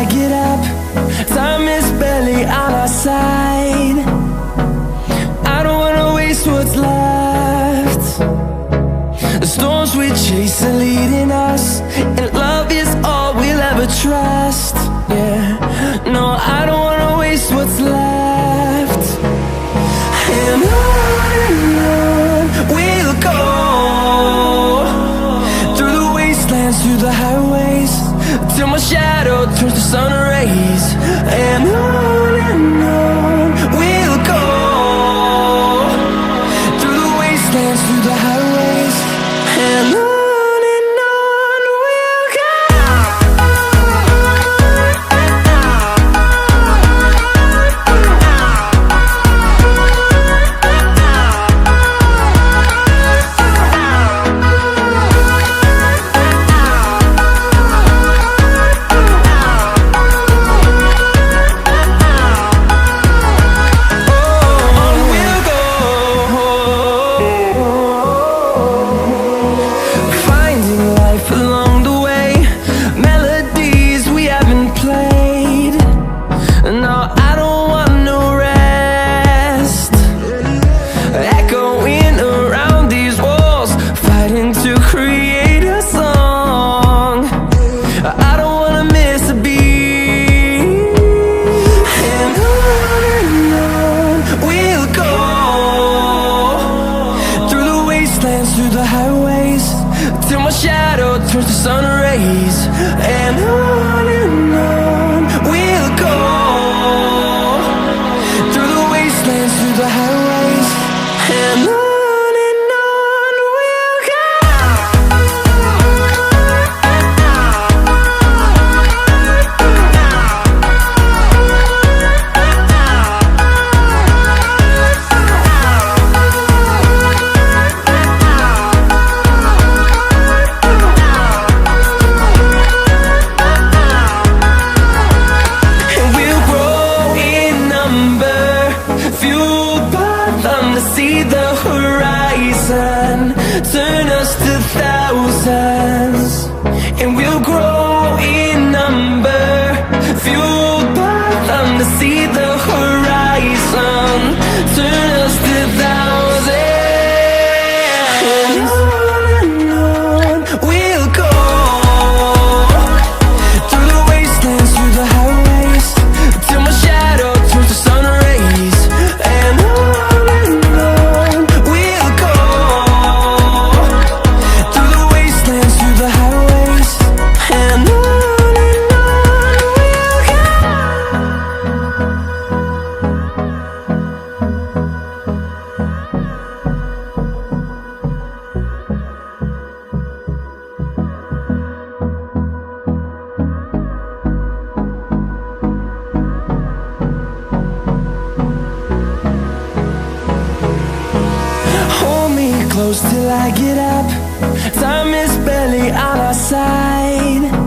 I get up. Time is barely on our side. I don't wanna waste what's left. The storms we chase are leading us, and love is all we'll ever trust. Yeah, no, I don't wanna waste what's left. And on we'll go, through the wastelands, through the highways, till my shadow turns to sun rays. And on we'll go, through the wastelands, through the highways, and on we'll go. Through the highways, till my shadow turns to sun rays. And on we'll go, through the wastelands, through the highways, and on we'll go. See the horizon, turn us to thousands, and we'll grow in number, fueled by them. To see the horizon, turn us to thousands, and on we'll go, through the wastelands, through the highways, till my shadow turns to sun rays. And close till I get up. Time is barely on our side.